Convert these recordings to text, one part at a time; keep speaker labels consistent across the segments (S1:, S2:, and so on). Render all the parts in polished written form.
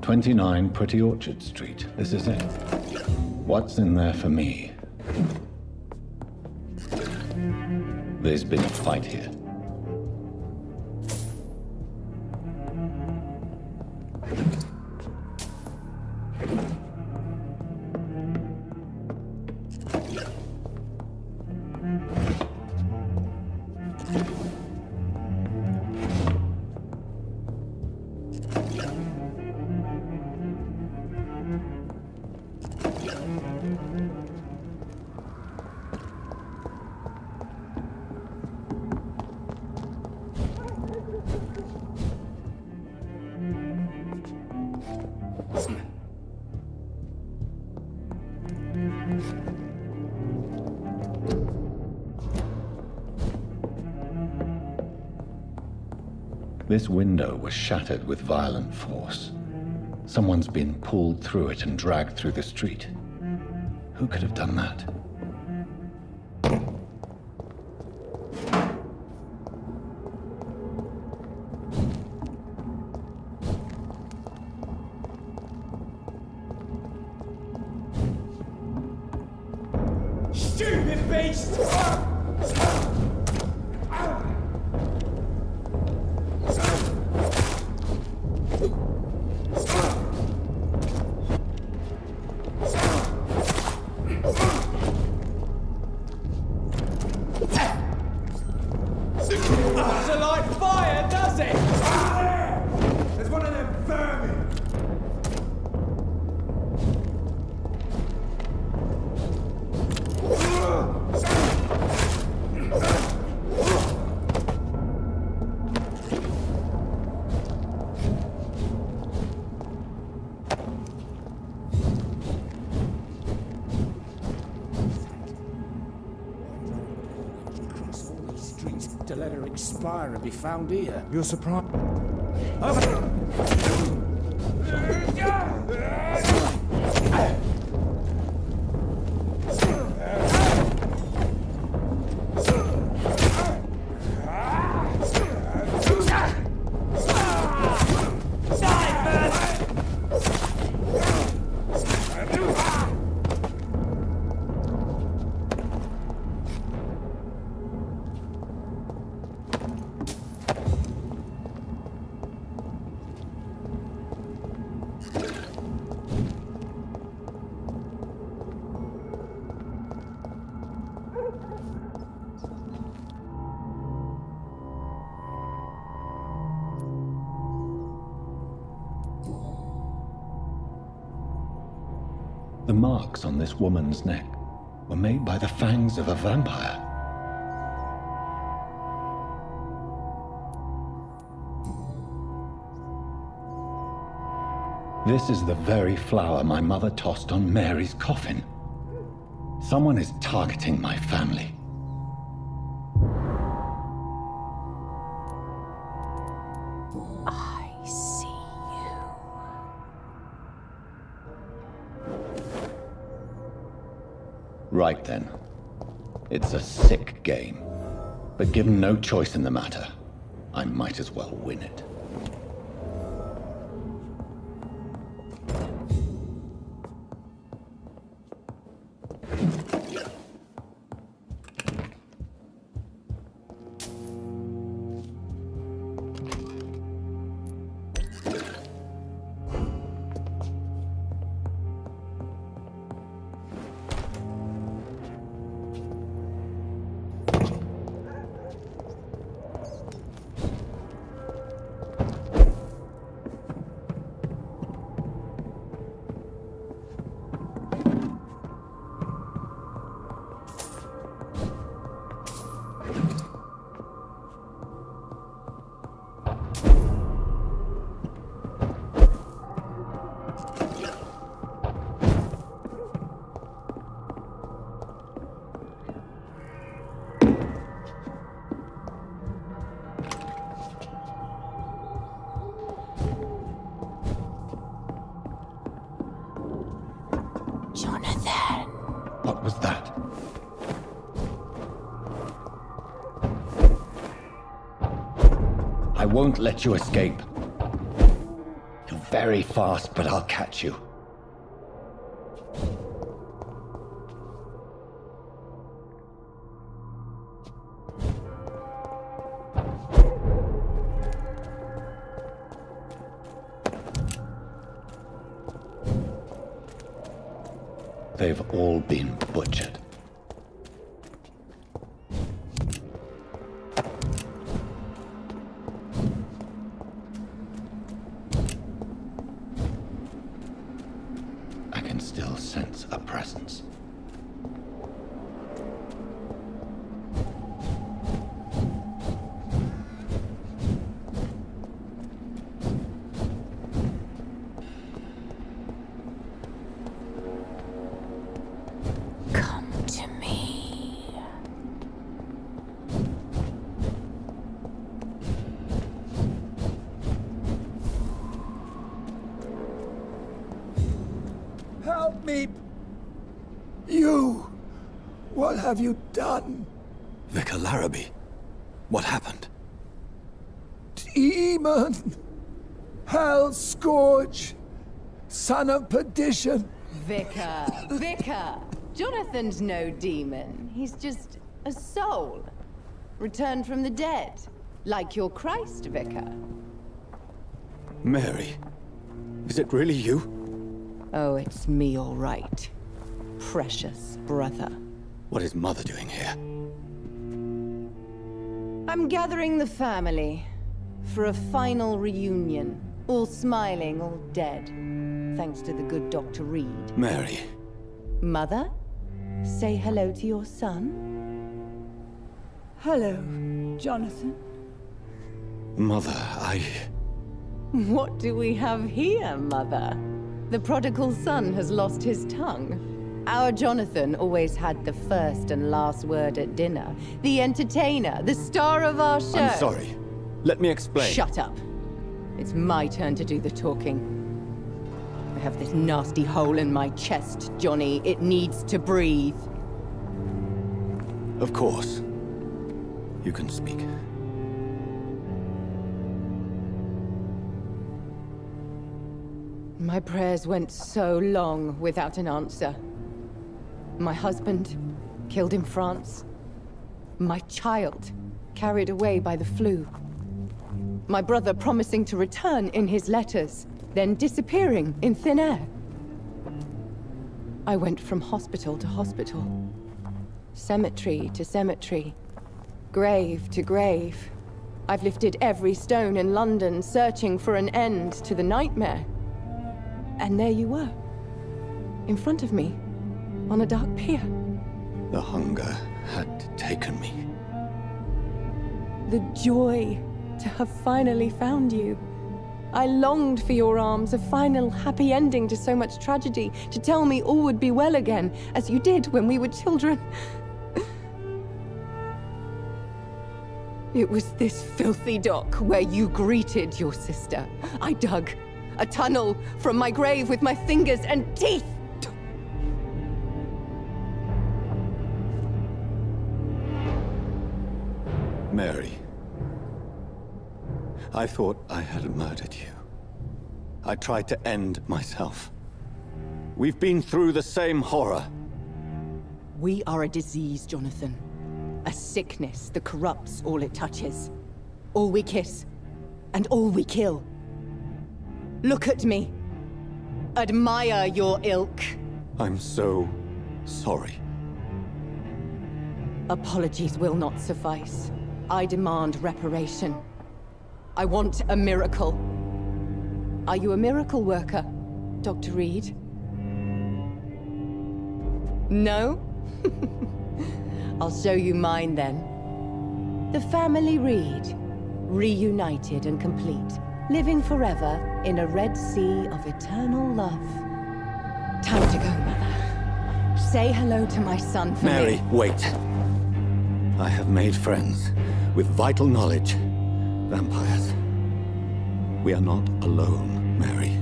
S1: 29 Pretty Orchard Street. This is it. What's in there for me? There's been a fight here. This window was shattered with violent force. Someone's been pulled through it and dragged through the street. Who could have done that?
S2: Stupid beast! To let her expire and be found here.
S3: You're surprised?
S1: The marks on this woman's neck were made by the fangs of a vampire. This is the very flower my mother tossed on Mary's coffin. Someone is targeting my family.
S4: I see you.
S1: Right then. It's a sick game. But given no choice in the matter, I might as well win it. What was that? I won't let you escape. You very fast, but I'll catch you. They've all been butchered. I can still sense a presence.
S4: Come to me.
S2: Help me! You! What have you done?
S3: Vicar Larrabee, what happened?
S2: Demon! Hell scourge! Son of perdition!
S5: Vicar! Jonathan's no demon. He's just a soul. Returned from the dead. Like your Christ, Vicar.
S3: Mary, is it really you?
S5: Oh, it's me, all right. Precious brother.
S3: What is Mother doing here?
S5: I'm gathering the family for a final reunion. All smiling, all dead. Thanks to the good Dr. Reed.
S3: Mary.
S5: Mother, say hello to your son.
S2: Hello, Jonathan.
S3: Mother,
S5: What do we have here, Mother? The prodigal son has lost his tongue. Our Jonathan always had the first and last word at dinner. The entertainer, the star of our show.
S3: I'm sorry. Let me explain.
S5: Shut up. It's my turn to do the talking. I have this nasty hole in my chest, Johnny. It needs to breathe.
S3: Of course. You can speak.
S5: My prayers went so long without an answer. My husband, killed in France. My child, carried away by the flu. My brother promising to return in his letters, then disappearing in thin air. I went from hospital to hospital. Cemetery to cemetery. Grave to grave. I've lifted every stone in London, searching for an end to the nightmare. And there you were, in front of me, on a dark pier.
S3: The hunger had taken me.
S5: The joy to have finally found you. I longed for your arms, a final happy ending to so much tragedy, to tell me all would be well again, as you did when we were children. It was this filthy dock where you greeted your sister. I dug a tunnel from my grave with my fingers and teeth.
S3: Mary. I thought I had murdered you. I tried to end myself. We've been through the same horror.
S5: We are a disease, Jonathan. A sickness that corrupts all it touches. All we kiss, and all we kill. Look at me. Admire your ilk.
S3: I'm so sorry.
S5: Apologies will not suffice. I demand reparation. I want a miracle. Are you a miracle worker, Dr. Reed? No? I'll show you mine then. The family Reed, reunited and complete, living forever in a red sea of eternal love. Time to go, Mother. Say hello to my son for
S3: Mary,
S5: me.
S3: wait. I have made friends with vital knowledge. Vampires. We are not alone, Mary.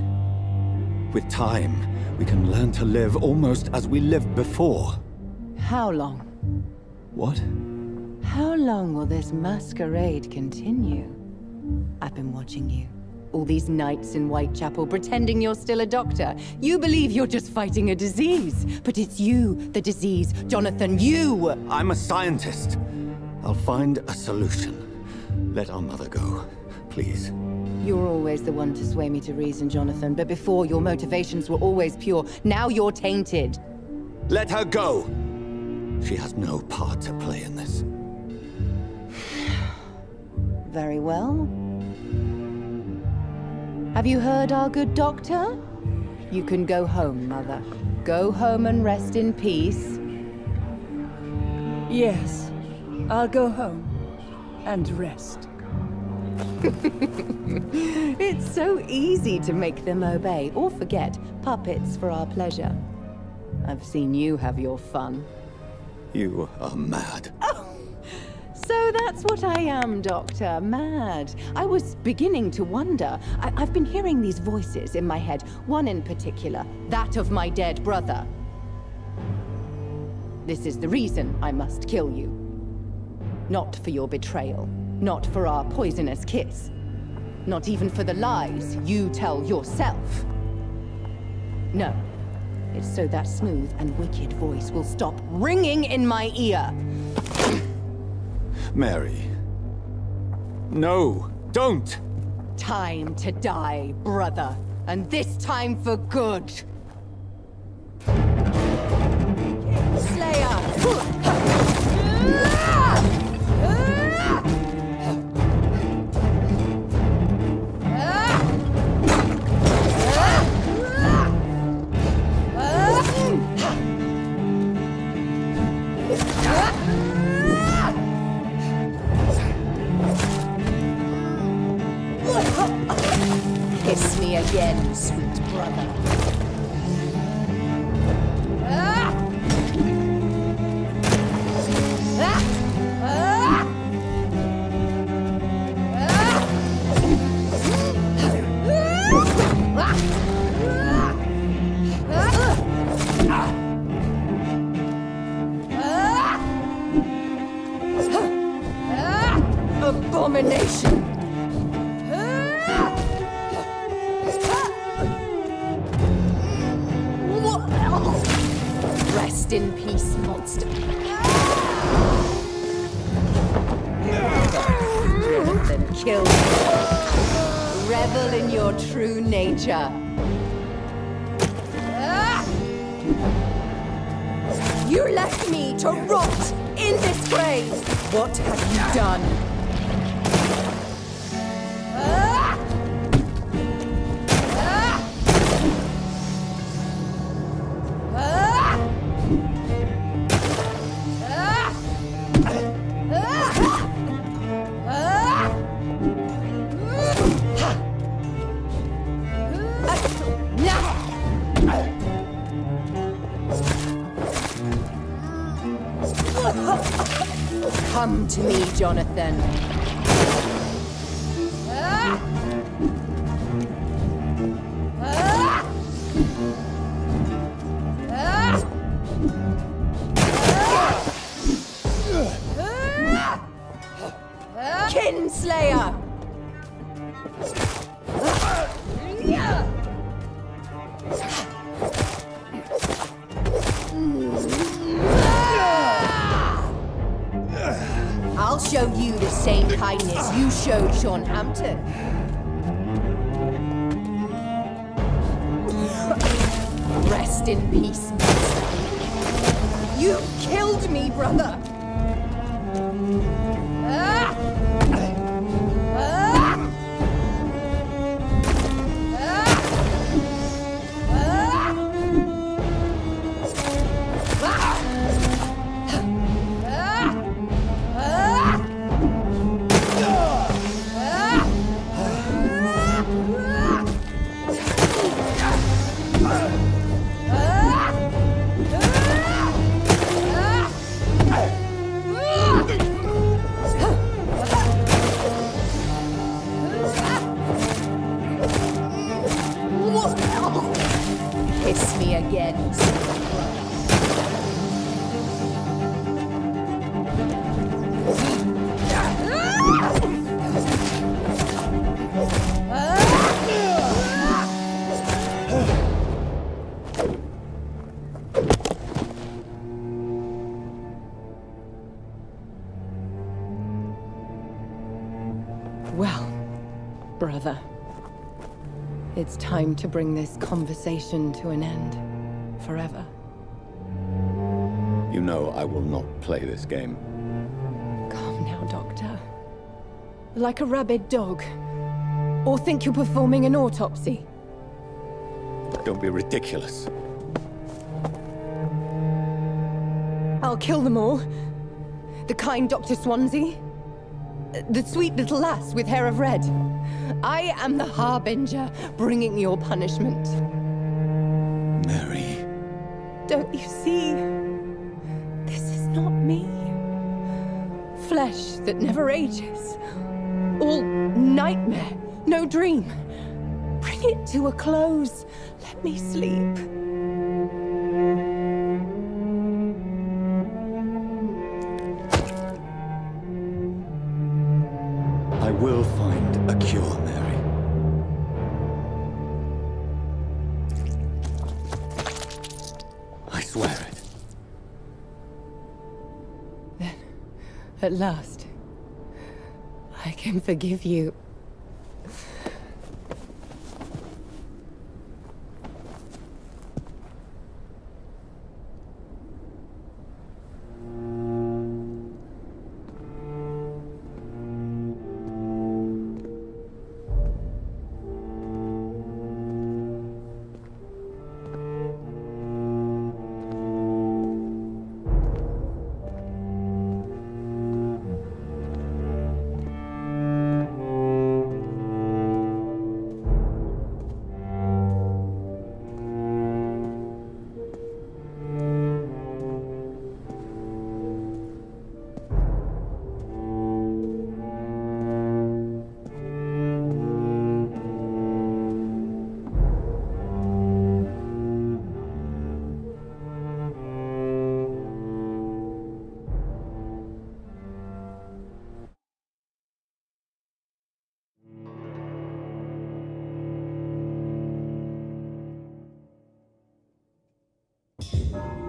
S3: With time, we can learn to live almost as we lived before.
S5: How long?
S3: What?
S5: How long will this masquerade continue? I've been watching you, all these nights in Whitechapel pretending you're still a doctor. You believe you're just fighting a disease. But it's you, the disease, Jonathan, you!
S3: I'm a scientist. I'll find a solution. Let our mother go, please.
S5: You're always the one to sway me to reason, Jonathan. But before, your motivations were always pure. Now you're tainted.
S3: Let her go! She has no part to play in this.
S5: Very well. Have you heard our good doctor? You can go home, Mother. Go home and rest in peace.
S2: Yes, I'll go home and rest.
S5: It's so easy to make them obey or forget. Puppets for our pleasure. I've seen you have your fun.
S3: You are mad.
S5: So that's what I am, Doctor. Mad. I was beginning to wonder. I've been hearing these voices in my head. One in particular, that of my dead brother. This is the reason I must kill you. Not for your betrayal. Not for our poisonous kiss. Not even for the lies you tell yourself. No. It's so that smooth and wicked voice will stop ringing in my ear.
S3: Mary. No, don't!
S5: Time to die, brother. And this time for good. Slayer! Kiss me again, sweet brother. Abomination! Rest in peace, monster. Then kill me. Revel in your true nature. You left me to rot in this grave. What have you done? Come to me, Jonathan. Kinslayer! I'll show you the same kindness you showed Sean Hampton. Rest in peace, monster. You killed me, brother! Well, brother, it's time to bring this conversation to an end. Forever.
S3: You know I will not play this game.
S5: Calm now, Doctor. Like a rabid dog. Or think you're performing an autopsy.
S3: Don't be ridiculous.
S5: I'll kill them all. The kind Dr. Swansea. The sweet little lass with hair of red. I am the Harbinger, bringing your punishment.
S3: Mary.
S5: Don't you see? This is not me. Flesh that never ages. All nightmare, no dream. Bring it to a close. Let me sleep.
S3: I will find a cure, Mary. I swear it.
S5: Then, at last, I can forgive you.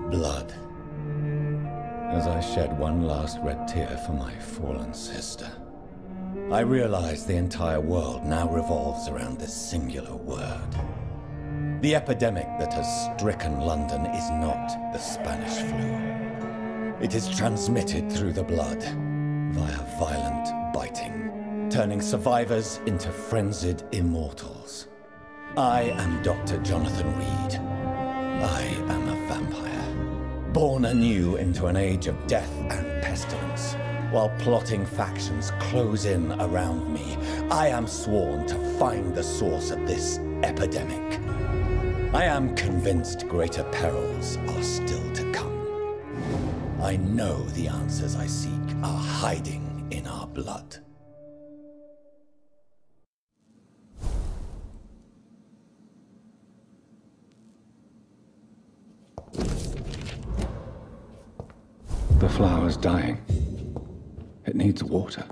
S1: Blood. As I shed one last red tear for my fallen sister, I realize the entire world now revolves around this singular word. The epidemic that has stricken London is not the Spanish flu. It is transmitted through the blood, via violent biting, turning survivors into frenzied immortals. I am Dr. Jonathan Reed. I am a vampire, born anew into an age of death and pestilence. While plotting factions close in around me, I am sworn to find the source of this epidemic. I am convinced greater perils are still to come. I know the answers I seek are hiding in our blood. The flower's dying. It needs water.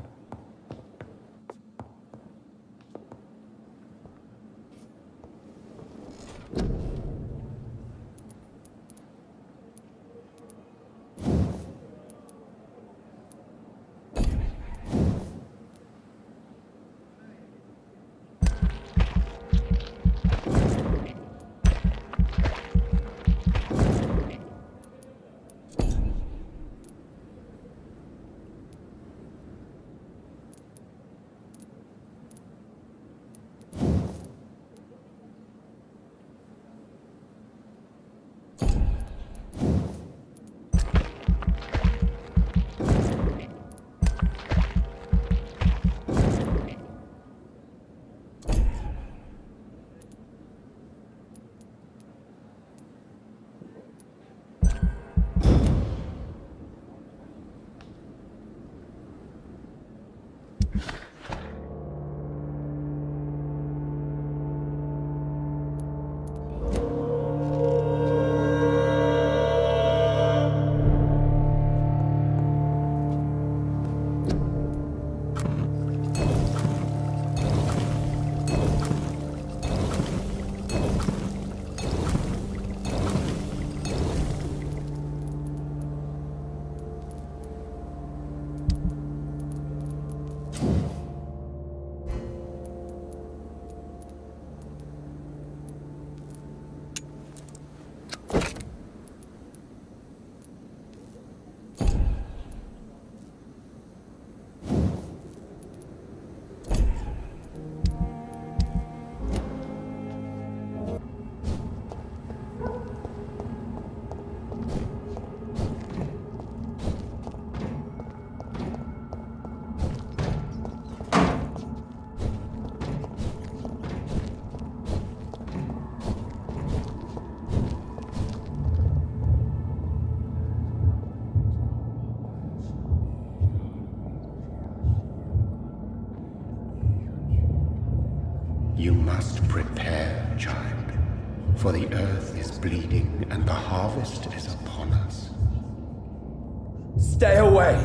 S6: You must prepare, child, for the earth is bleeding and the harvest is upon us.
S7: Stay away,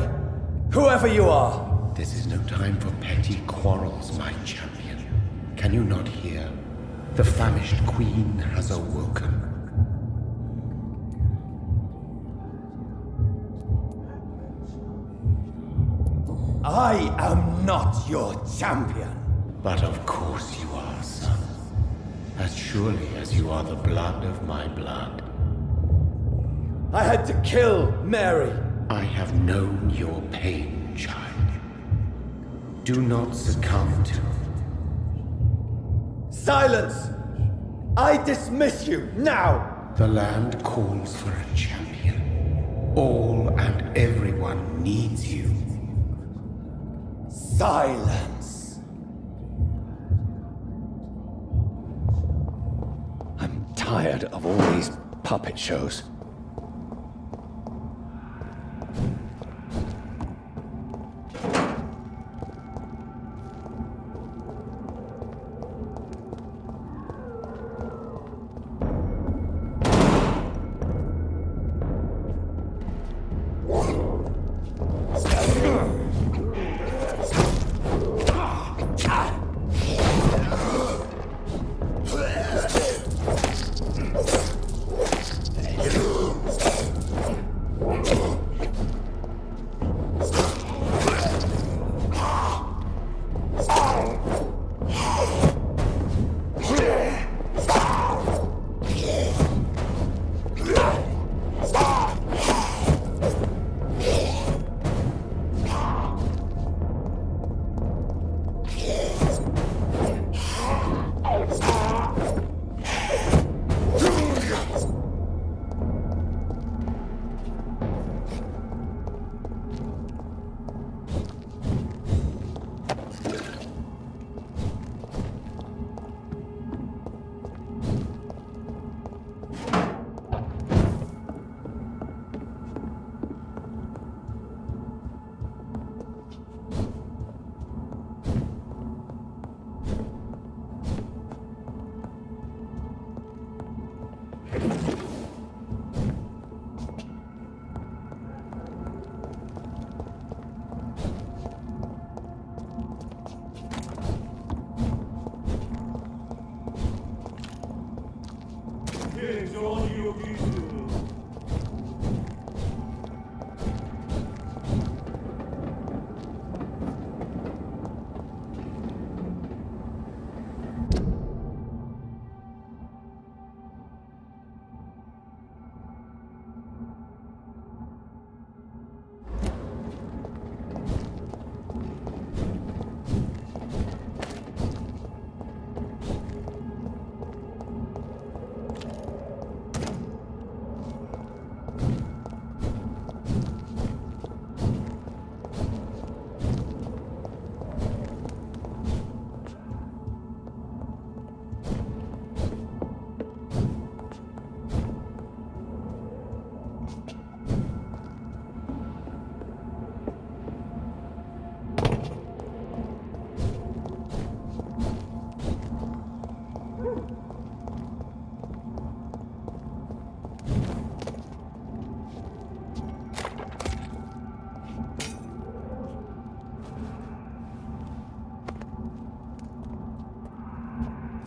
S7: whoever you are.
S6: This is no time for petty quarrels, my champion. Can you not hear? The famished queen has awoken.
S7: I am not your champion.
S6: But of course you are, son. As surely as you are the blood of my blood.
S7: I had to kill Mary.
S6: I have known your pain, child. Do not succumb to...
S7: Silence! I dismiss you, now!
S6: The land calls for a champion. All and everyone needs you.
S7: Silence!
S3: I'm tired of all these puppet shows.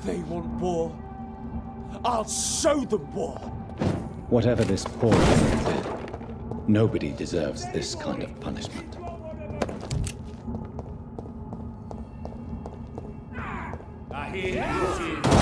S2: They want war. I'll show them war.
S3: Whatever this poor woman did, nobody deserves this kind of punishment.
S2: I hear you.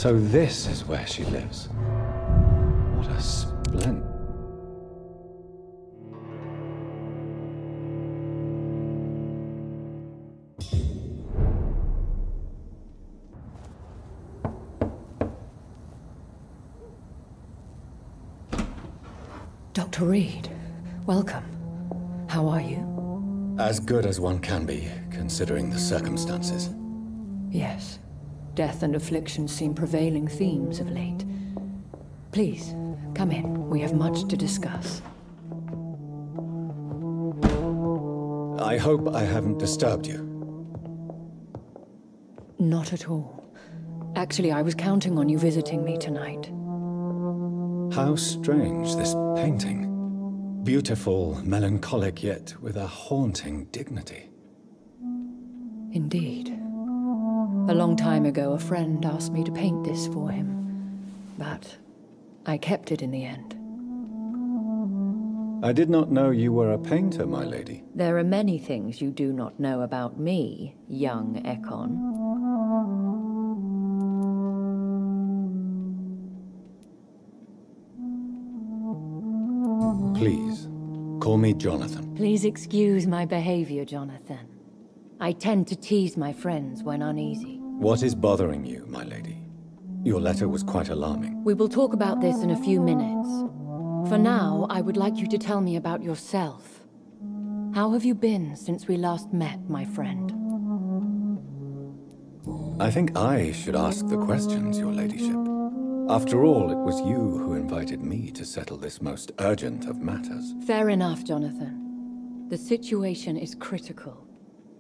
S1: So this is where she lives. What a splendid...
S8: Dr. Reed, welcome. How are you?
S1: As good as one can be, considering the circumstances.
S8: Yes. Death and affliction seem prevailing themes of late. Please, come in. We have much to discuss.
S1: I hope I haven't disturbed you.
S8: Not at all. Actually, I was counting on you visiting me tonight.
S1: How strange, this painting. Beautiful, melancholic, yet with a haunting dignity.
S8: Indeed. A long time ago, a friend asked me to paint this for him, but I kept it in the end.
S1: I did not know you were a painter, my lady.
S8: There are many things you do not know about me, young Ekon.
S1: Please, call me Jonathan.
S8: Please excuse my behavior, Jonathan. I tend to tease my friends when uneasy.
S1: What is bothering you, my lady? Your letter was quite alarming.
S8: We will talk about this in a few minutes. For now, I would like you to tell me about yourself. How have you been since we last met, my friend?
S1: I think I should ask the questions, your ladyship. After all, it was you who invited me to settle this most urgent of matters.
S8: Fair enough, Jonathan. The situation is critical.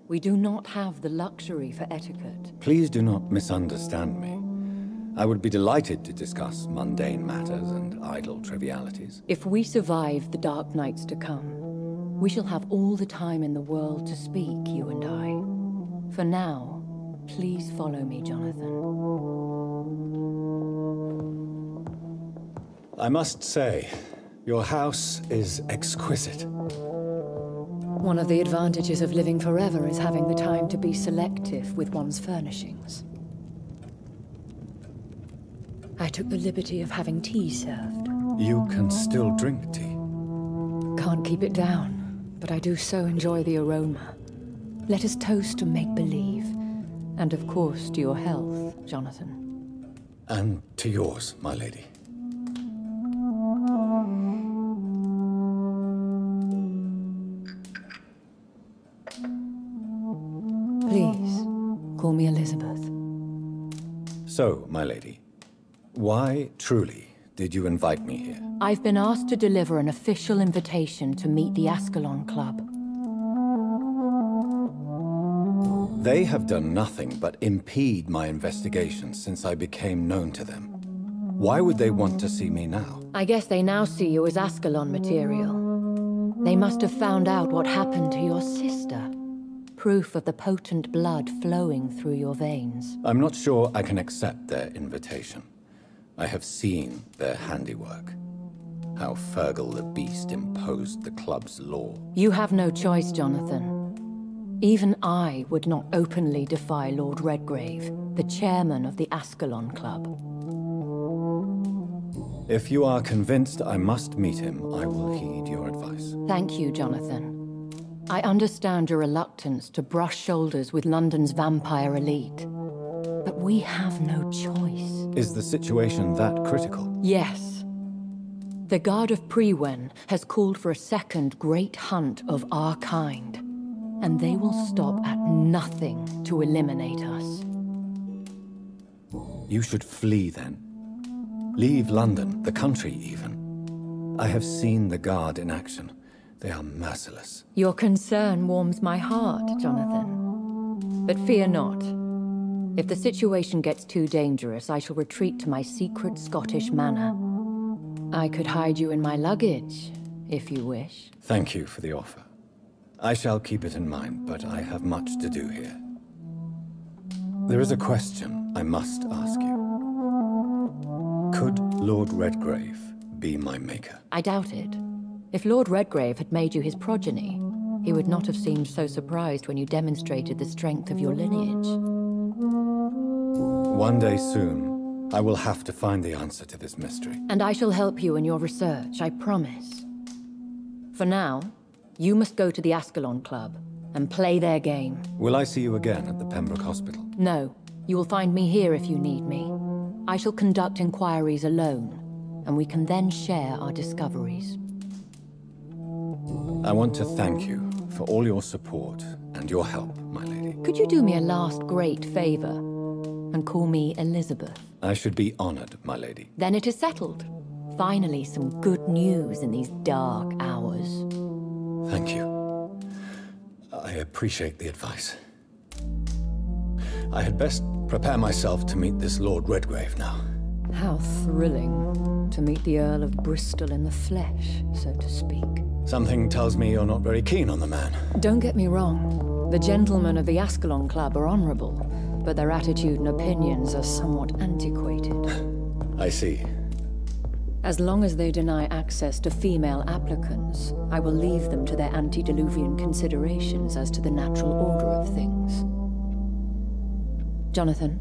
S8: We do not have the luxury for etiquette.
S1: Please do not misunderstand me. I would be delighted to discuss mundane matters and idle trivialities.
S8: If we survive the dark nights to come, we shall have all the time in the world to speak, you and I. For now, please follow me, Jonathan.
S1: I must say, your house is exquisite.
S8: One of the advantages of living forever is having the time to be selective with one's furnishings. I took the liberty of having tea served.
S1: You can still drink tea.
S8: Can't keep it down, but I do so enjoy the aroma. Let us toast to make-believe. And of course to your health, Jonathan.
S1: And to yours, my lady.
S8: Please, call me Elizabeth.
S1: So, my lady, why, truly, did you invite me here?
S8: I've been asked to deliver an official invitation to meet the Ascalon Club.
S1: They have done nothing but impede my investigation since I became known to them. Why would they want to see me now?
S8: I guess they now see you as Ascalon material. They must have found out what happened to your sister. Proof of the potent blood flowing through your veins.
S1: I'm not sure I can accept their invitation. I have seen their handiwork. How Fergal the Beast imposed the club's law.
S8: You have no choice, Jonathan. Even I would not openly defy Lord Redgrave, the chairman of the Ascalon Club.
S1: If you are convinced I must meet him, I will heed your advice.
S8: Thank you, Jonathan. I understand your reluctance to brush shoulders with London's vampire elite. But we have no choice.
S1: Is the situation that critical?
S8: Yes. The Guard of Prewen has called for a second great hunt of our kind. And they will stop at nothing to eliminate us.
S1: You should flee then. Leave London, the country even. I have seen the Guard in action. They are merciless.
S8: Your concern warms my heart, Jonathan. But fear not. If the situation gets too dangerous, I shall retreat to my secret Scottish manor. I could hide you in my luggage, if you wish.
S1: Thank you for the offer. I shall keep it in mind, but I have much to do here. There is a question I must ask you. Could Lord Redgrave be my maker?
S8: I doubt it. If Lord Redgrave had made you his progeny, he would not have seemed so surprised when you demonstrated the strength of your lineage.
S1: One day soon, I will have to find the answer to this mystery.
S8: And I shall help you in your research, I promise. For now, you must go to the Ascalon Club and play their game.
S1: Will I see you again at the Pembroke Hospital?
S8: No. You will find me here if you need me. I shall conduct inquiries alone, and we can then share our discoveries.
S1: I want to thank you for all your support and your help, my lady.
S8: Could you do me a last great favor and call me Elizabeth?
S1: I should be honored, my lady.
S8: Then it is settled. Finally, some good news in these dark hours.
S1: Thank you. I appreciate the advice. I had best prepare myself to meet this Lord Redgrave now.
S8: How thrilling to meet the Earl of Bristol in the flesh, so to speak.
S1: Something tells me you're not very keen on the man.
S8: Don't get me wrong. The gentlemen of the Ascalon Club are honorable, but their attitude and opinions are somewhat antiquated.
S1: I see.
S8: As long as they deny access to female applicants, I will leave them to their antediluvian considerations as to the natural order of things. Jonathan,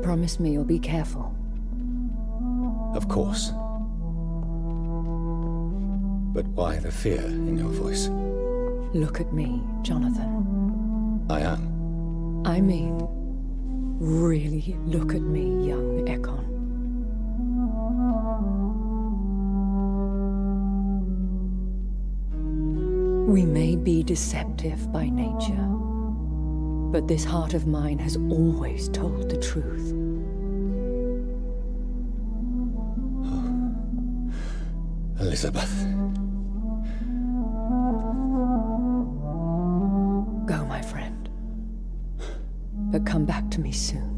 S8: promise me you'll be careful.
S1: Of course. But why the fear in your voice?
S8: Look at me, Jonathan.
S1: I am.
S8: I mean, really look at me, young Ekon. We may be deceptive by nature, but this heart of mine has always told the truth.
S1: Oh. Elizabeth.
S8: Go, my friend. But come back to me soon.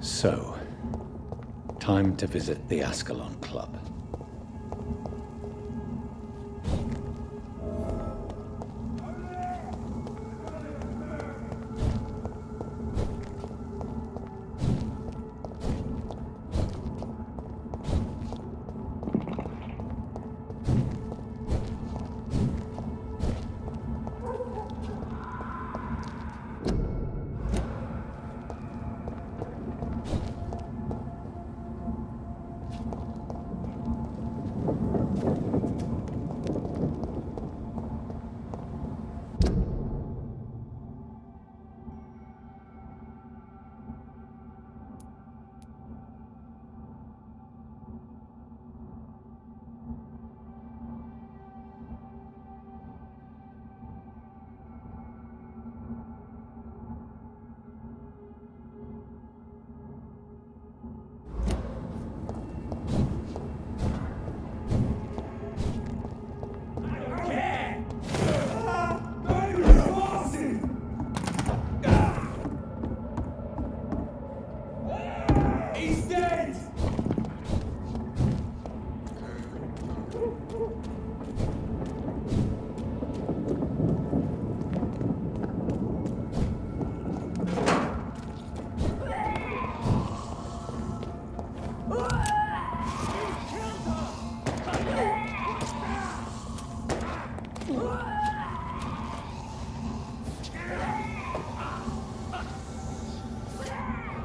S1: So, time to visit the Ascalon Club.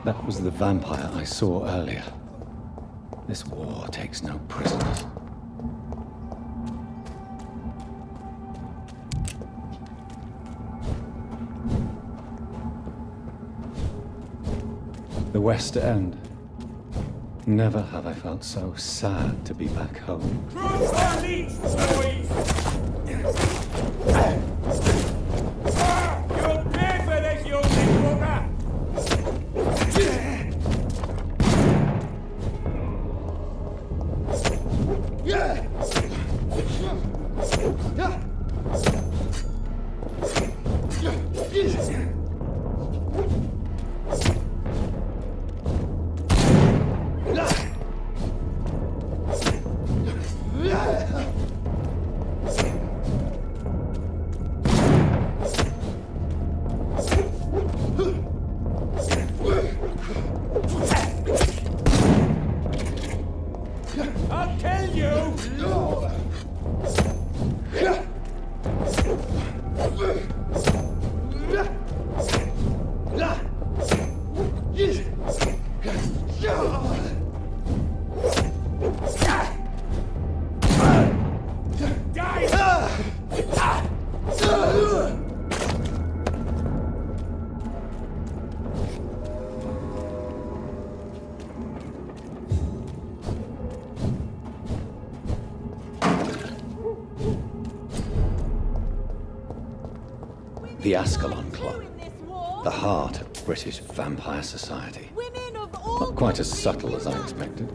S1: That was the vampire I saw earlier. This war takes no prisoners. The West End. Never have I felt so sad to be back home. The Ascalon Club. The heart of British vampire society. Not quite as subtle as I expected.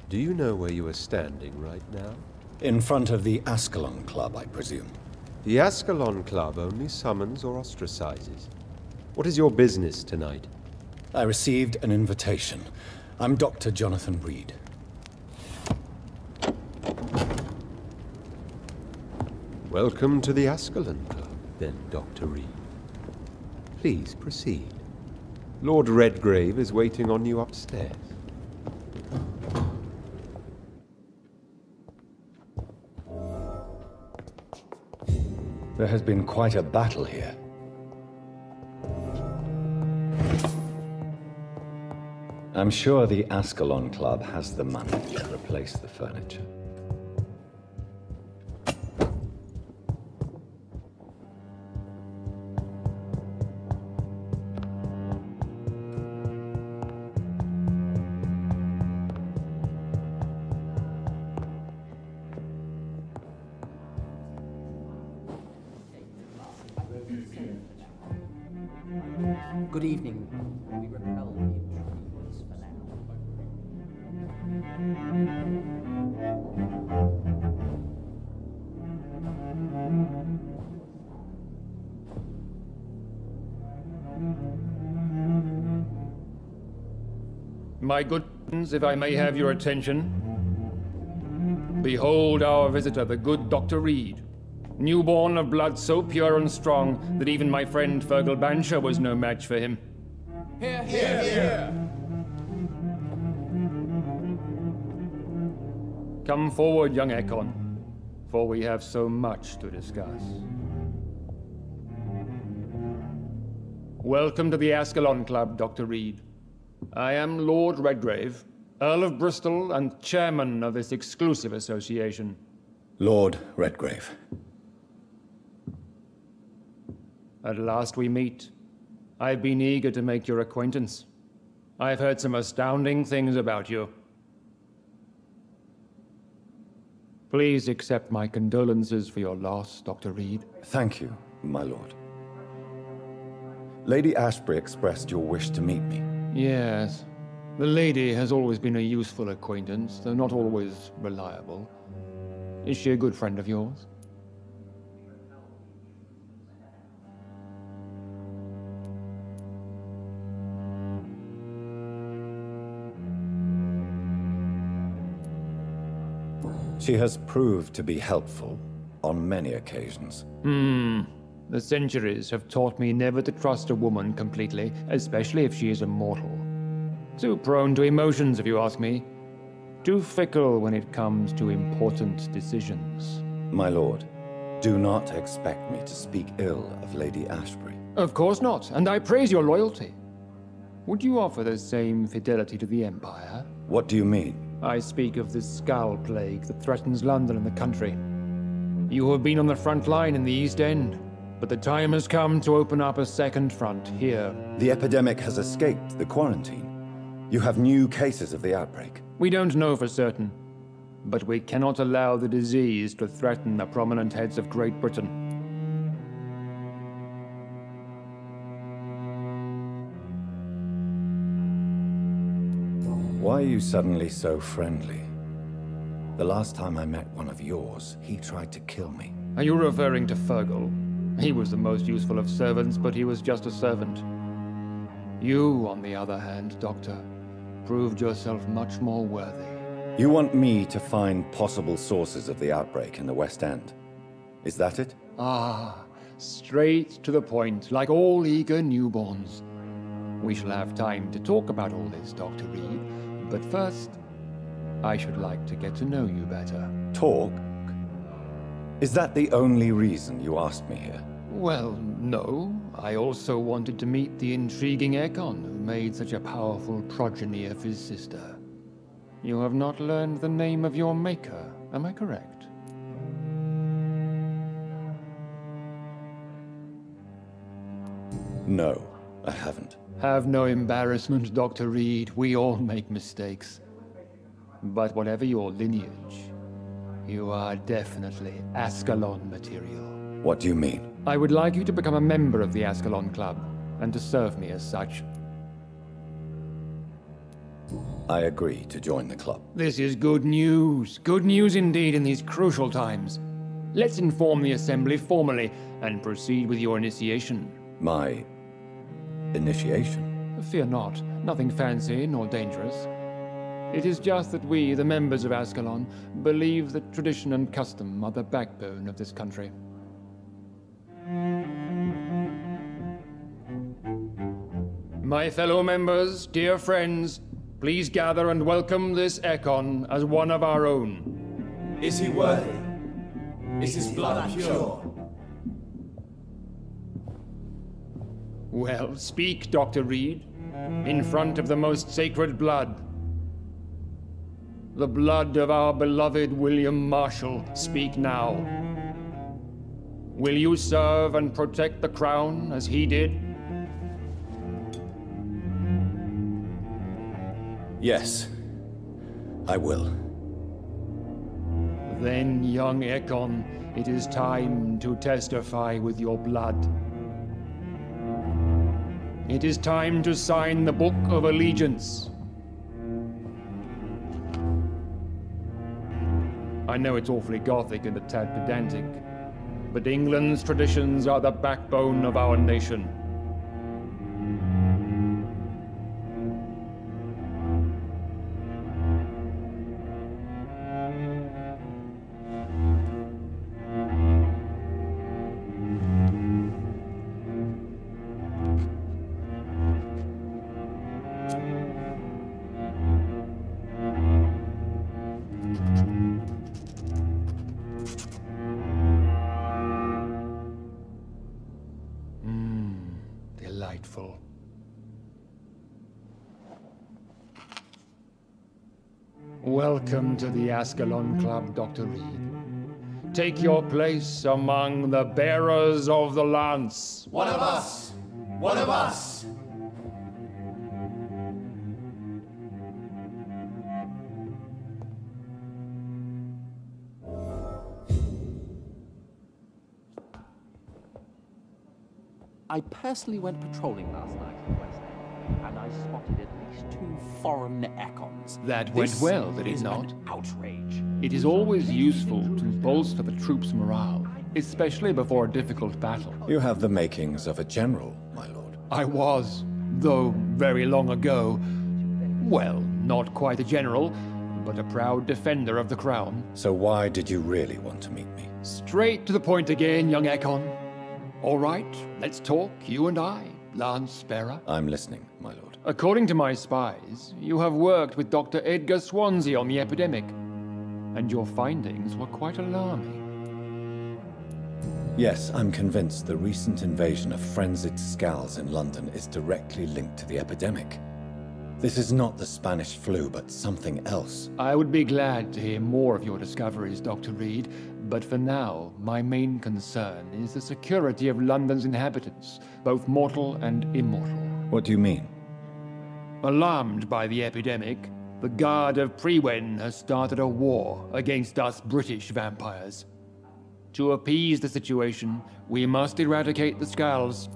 S9: Do you know where you are standing right now?
S1: In front of the Ascalon Club, I presume.
S9: The Ascalon Club only summons or ostracizes. What is your business tonight?
S1: I received an invitation. I'm Dr. Jonathan Reed.
S9: Welcome to the Ascalon Club, then, Dr. Reed. Please proceed. Lord Redgrave is waiting on you upstairs.
S1: There has been quite a battle here. I'm sure the Ascalon Club has the money to replace the furniture.
S10: Good evening. We repel the intruders for now.
S11: My good friends, if I may have your attention. Behold our visitor, the good Dr. Reed. Newborn of blood so pure and strong that even my friend Fergal Bansher was no match for him.
S2: Here, here, here.
S11: Come forward, young Ekon, for we have so much to discuss. Welcome to the Ascalon Club, Dr. Reed. I am Lord Redgrave, Earl of Bristol and chairman of this exclusive association.
S1: Lord Redgrave.
S11: At last we meet. I've been eager to make your acquaintance. I've heard some astounding things about you. Please accept my condolences for your loss, Dr. Reed.
S1: Thank you, my lord. Lady Ashbury expressed your wish to meet me.
S11: Yes. The lady has always been a useful acquaintance, though not always reliable. Is she a good friend of yours?
S1: She has proved to be helpful on many occasions.
S11: The centuries have taught me never to trust a woman completely, especially if she is immortal. Too prone to emotions, if you ask me. Too fickle when it comes to important decisions.
S1: My lord, do not expect me to speak ill of Lady Ashbury.
S11: Of course not, and I praise your loyalty. Would you offer the same fidelity to the Empire?
S1: What do you mean?
S11: I speak of the Skull Plague that threatens London and the country. You have been on the front line in the East End, but the time has come to open up a second front here.
S1: The epidemic has escaped the quarantine. You have new cases of the outbreak.
S11: We don't know for certain, but we cannot allow the disease to threaten the prominent heads of Great Britain.
S1: Why are you suddenly so friendly? The last time I met one of yours, he tried to kill me.
S11: Are you referring to Fergal? He was the most useful of servants, but he was just a servant. You, on the other hand, Doctor, proved yourself much more worthy.
S1: You want me to find possible sources of the outbreak in the West End? Is that it?
S11: Ah, straight to the point, like all eager newborns. We shall have time to talk about all this, Dr. Reed, but first, I should like to get to know you better.
S1: Talk? Is that the only reason you asked me here?
S11: Well, no. I also wanted to meet the intriguing Ekon, who made such a powerful progeny of his sister. You have not learned the name of your maker, am I correct?
S1: No, I haven't.
S11: Have no embarrassment, Dr. Reed. We all make mistakes. But whatever your lineage, you are definitely ascalon material.
S1: What do you mean?
S11: I would like you to become a member of the Ascalon Club, and to serve me as such.
S1: I agree to join the club.
S11: This is good news. Good news indeed in these crucial times. Let's inform the Assembly formally, and proceed with your initiation.
S1: My initiation?
S11: Fear not. Nothing fancy nor dangerous. It is just that we, the members of Ascalon, believe that tradition and custom are the backbone of this country. My fellow members, dear friends, please gather and welcome this Ekon as one of our own.
S2: Is he worthy? Is his blood pure?
S11: Well, speak, Dr. Reed, in front of the most sacred blood. The blood of our beloved William Marshall, speak now. Will you serve and protect the crown as he did?
S1: Yes, I will.
S11: Then, young Ekon, it is time to testify with your blood. It is time to sign the Book of Allegiance. I know it's awfully gothic and a tad pedantic, but England's traditions are the backbone of our nation. Delightful. Welcome to the Ascalon Club, Dr. Reed. Take your place among the bearers of the lance.
S2: One of us! One of us!
S10: I personally went patrolling last night in the West End, and I spotted at least 2 foreign Ekons.
S11: That went well, did it not?
S10: An outrage.
S11: It is always useful to bolster the troops' morale, especially before a difficult battle.
S1: You have the makings of a general, my lord.
S11: I was, though very long ago. Well, not quite a general, but a proud defender of the crown.
S1: So why did you really want to meet me?
S11: Straight to the point again, young Ekon. All right, let's talk, you and I, Lance Sparrow.
S1: I'm listening, my lord.
S11: According to my spies, you have worked with Dr. Edgar Swansea on the epidemic, and your findings were quite alarming.
S1: Yes, I'm convinced the recent invasion of frenzied scowls in London is directly linked to the epidemic. This is not the Spanish flu, but something else.
S11: I would be glad to hear more of your discoveries, Dr. Reed, but for now, my main concern is the security of London's inhabitants, both mortal and immortal.
S1: What do you mean?
S11: Alarmed by the epidemic, the Guard of Prewen has started a war against us British vampires. To appease the situation, we must eradicate the Skulls.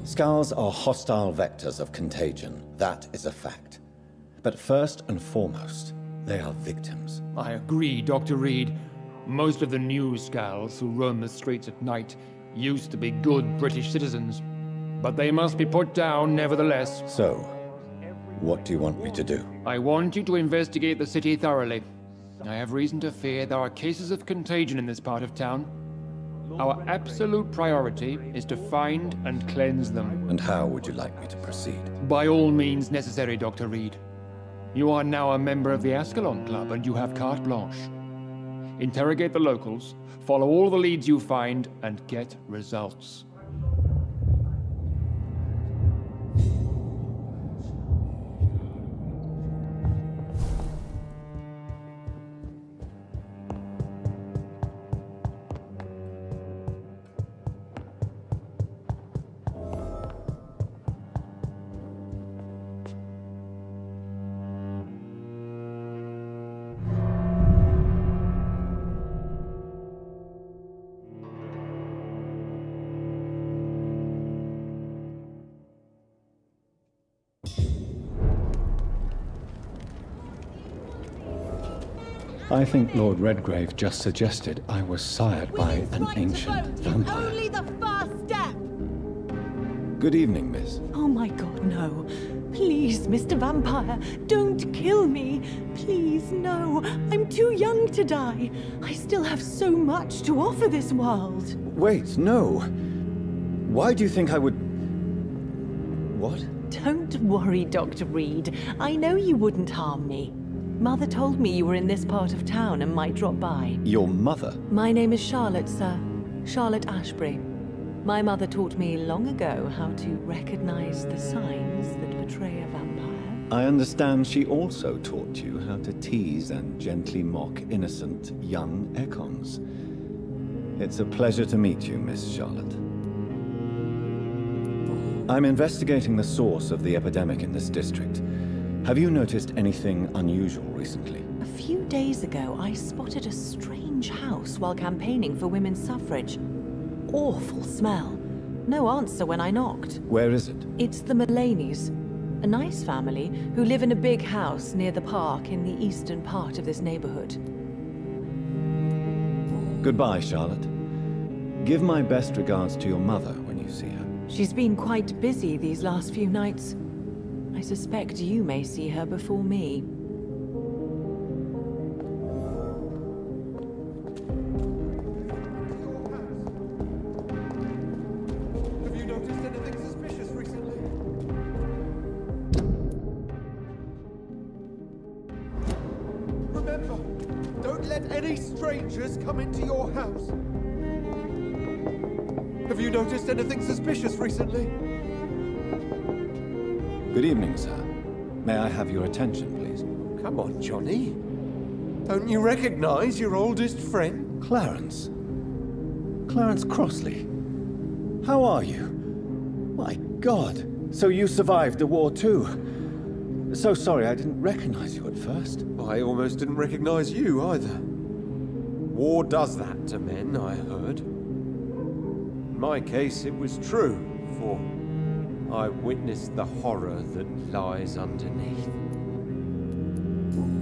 S1: Scowls are hostile vectors of contagion, that is a fact. But first and foremost, they are victims.
S11: I agree, Dr. Reed. Most of the new Skulls who roam the streets at night used to be good British citizens, but they must be put down nevertheless.
S1: So, what do you want me to do?
S11: I want you to investigate the city thoroughly. I have reason to fear there are cases of contagion in this part of town. Our absolute priority is to find and cleanse them.
S1: And how would you like me to proceed?
S11: By all means necessary, Dr. Reed. You are now a member of the Ascalon Club, and you have carte blanche. interrogate the locals, follow all the leads you find, and get results.
S3: I think Lord Redgrave just suggested I was sired by an ancient vampire.
S5: Only the first step!
S3: Good evening, miss.
S4: Oh my god, no. Please, Mr. Vampire, don't kill me. Please, no. I'm too young to die. I still have so much to offer this world.
S3: Wait, no. Why do you think I would... What?
S4: Don't worry, Dr. Reed. I know you wouldn't harm me. Mother told me you were in this part of town and might drop by.
S3: Your mother?
S4: My name is Charlotte, sir. Charlotte Ashbury. My mother taught me long ago how to recognize the signs that betray a vampire.
S3: I understand she also taught you how to tease and gently mock innocent young Ekons. It's a pleasure to meet you, Miss Charlotte. I'm investigating the source of the epidemic in this district. Have you noticed anything unusual recently?
S4: A few days ago, I spotted a strange house while campaigning for women's suffrage. Awful smell. No answer when I knocked.
S3: Where is it?
S4: It's the Mullaneys, a nice family who live in a big house near the park in the eastern part of this neighborhood.
S3: Goodbye, Charlotte. Give my best regards to your mother when you see her.
S4: She's been quite busy these last few nights. I suspect you may see her before me.
S2: Have you noticed anything suspicious recently? Remember, don't let any strangers come into your house. Have you noticed anything suspicious recently?
S3: Good evening, sir. May I have your attention, please?
S2: Come on, Johnny. Don't you recognize your oldest friend?
S3: Clarence. Clarence Crossley. How are you? My God. So you survived the war too. So sorry I didn't recognize you at first.
S2: I almost didn't recognize you either. War does that to men, I heard. In my case, it was true, for I witnessed the horror that lies underneath.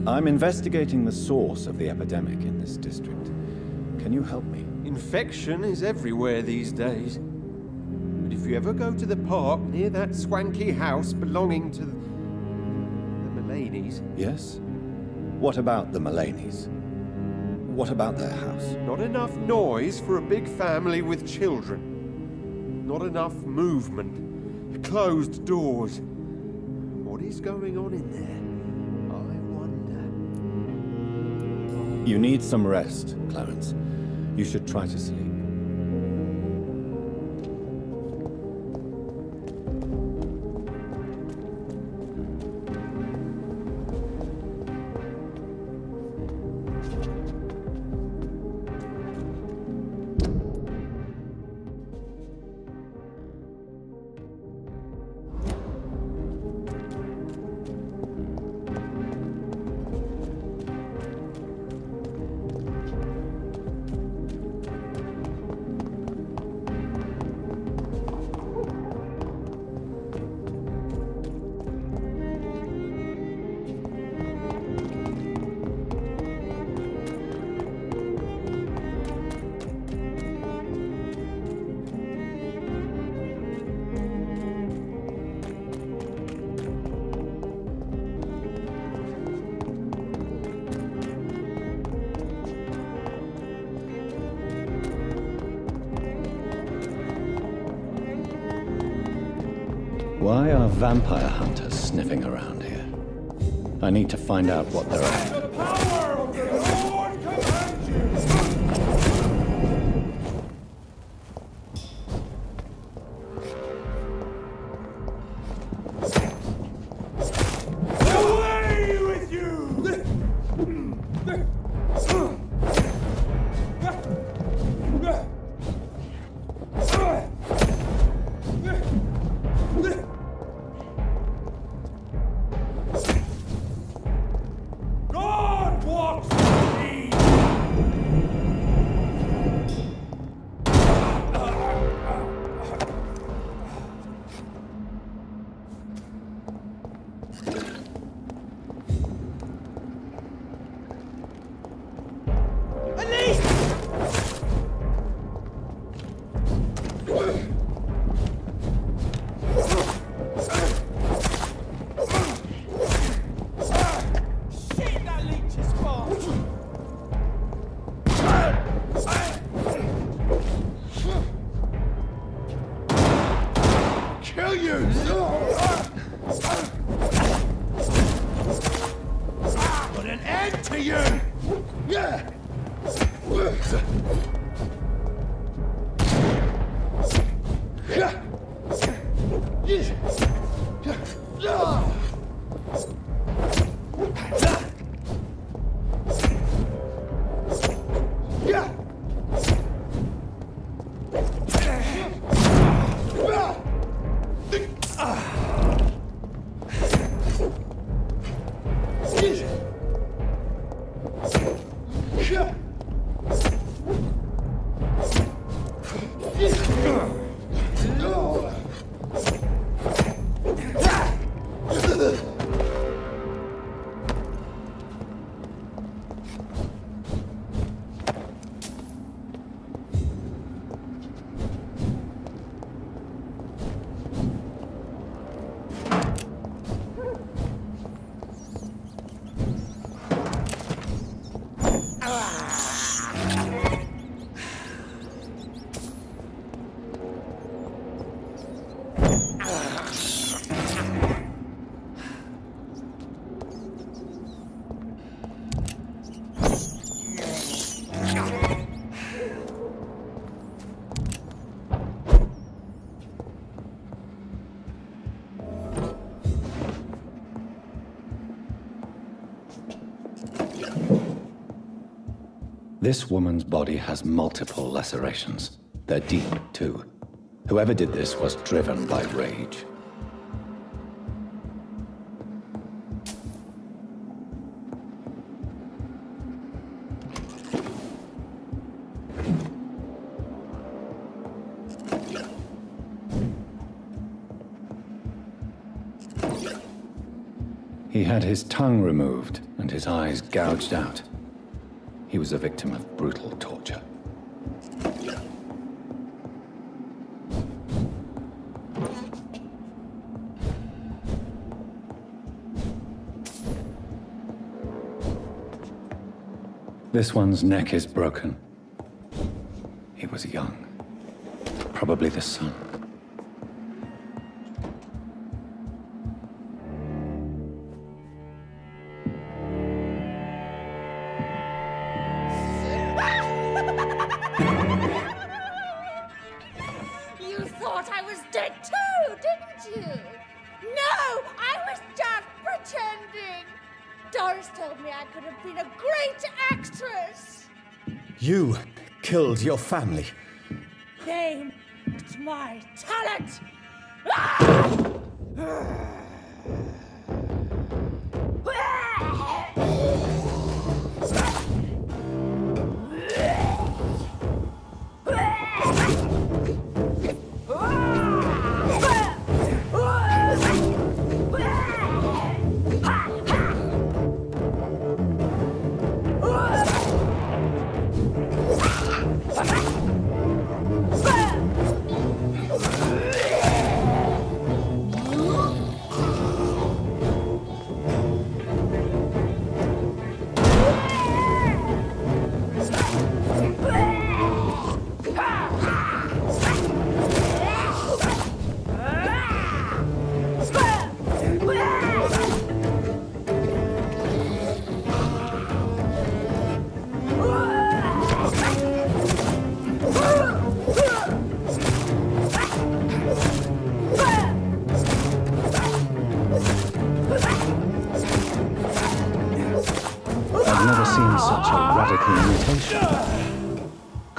S3: I'm investigating the source of the epidemic in this district. Can you help me?
S2: Infection is everywhere these days. But if you ever go to the park near that swanky house belonging to the Mullaneys...
S3: Yes? What about the Mullaneys? What about their house?
S2: Not enough noise for a big family with children. Not enough movement. Closed doors. What is going on in there? I wonder.
S3: You need some rest, Clarence. You should try to sleep. Why are vampire hunters sniffing around here? I need to find out what they're after.
S2: The power of the Lord commands you!
S6: kill you! Put an end to you!
S3: This woman's body has multiple lacerations. They're deep, too. Whoever did this was driven by rage. He had his tongue removed and his eyes gouged out. He was a victim of brutal torture. This one's neck is broken. He was young. Probably the son.
S7: You killed your family.
S12: They mocked my talent!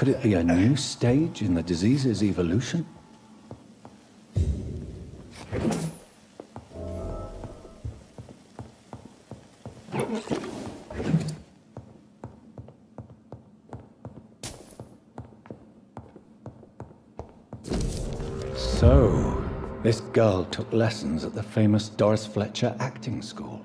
S3: Could it be a new stage in the disease's evolution? So, this girl took lessons at the famous Doris Fletcher acting school.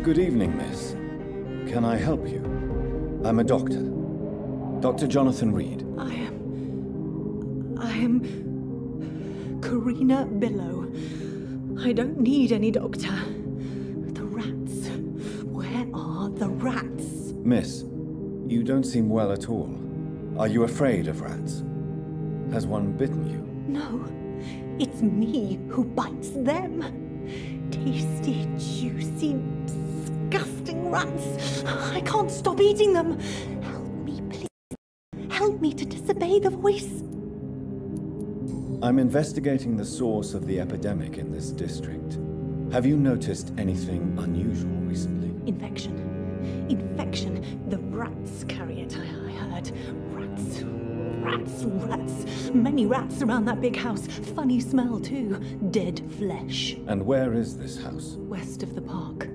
S1: Good evening, miss. Can I help you? I'm a doctor. Dr. Jonathan Reed.
S4: I am Karina Billow. I don't need any doctor. The rats. Where are the rats?
S1: Miss, you don't seem well at all. Are you afraid of rats? Has one bitten you?
S4: No, it's me who bites them. Tasty, juicy, disgusting rats. I can't stop eating them. Help me, please. Help me to disobey the voice.
S1: I'm investigating the source of the epidemic in this district. Have you noticed anything unusual recently?
S4: Infection. Infection. The rats carry it, I heard. Rats. Rats. Rats. Many rats around that big house. Funny smell, too. Dead flesh.
S1: And where is this house?
S4: West of the park.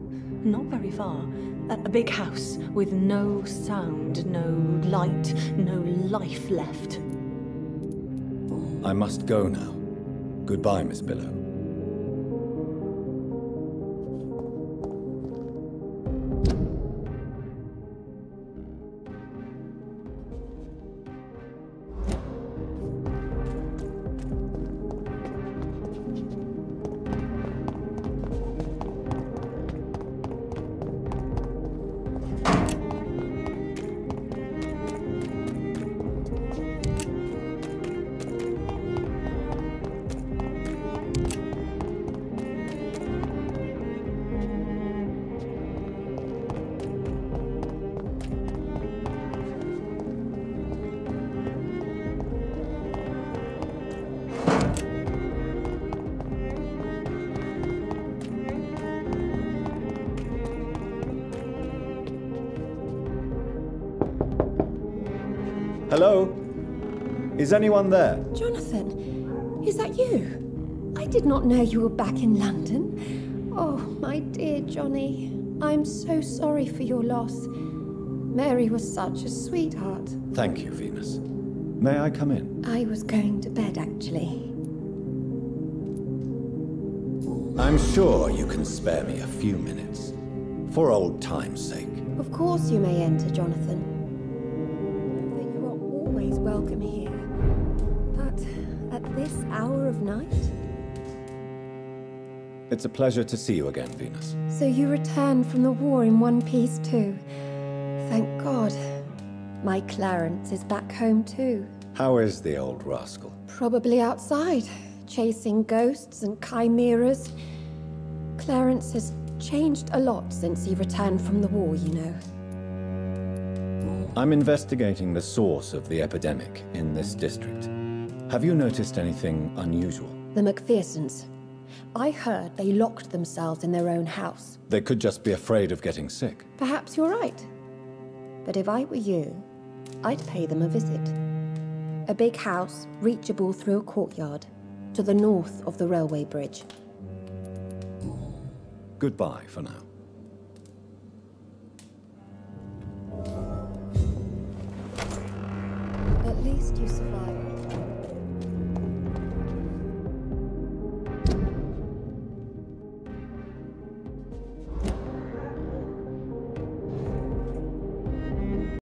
S4: Not very far. A big house with no sound, no light, no life left.
S1: I must go now. Goodbye, Miss Billow. Hello? Is anyone there?
S13: Jonathan, is that you? I did not know you were back in London. Oh, my dear Johnny. I'm so sorry for your loss. Mary was such a sweetheart.
S1: Thank you, Venus. May I come in?
S13: I was going to bed, actually.
S1: I'm sure you can spare me a few minutes. For old time's sake.
S13: Of course you may enter, Jonathan. Welcome here. But at this hour of night?
S1: It's a pleasure to see you again, Venus.
S13: So you returned from the war in one piece too. Thank God. My Clarence is back home too.
S1: How is the old rascal?
S13: Probably outside, chasing ghosts and chimeras. Clarence has changed a lot since he returned from the war, you know.
S1: I'm investigating the source of the epidemic in this district. Have you noticed anything unusual?
S13: The McPhersons. I heard they locked themselves in their own house.
S1: They could just be afraid of getting sick.
S13: Perhaps you're right. But if I were you, I'd pay them a visit. A big house, reachable through a courtyard, to the north of the railway bridge.
S1: Goodbye for now.
S13: At least you survived.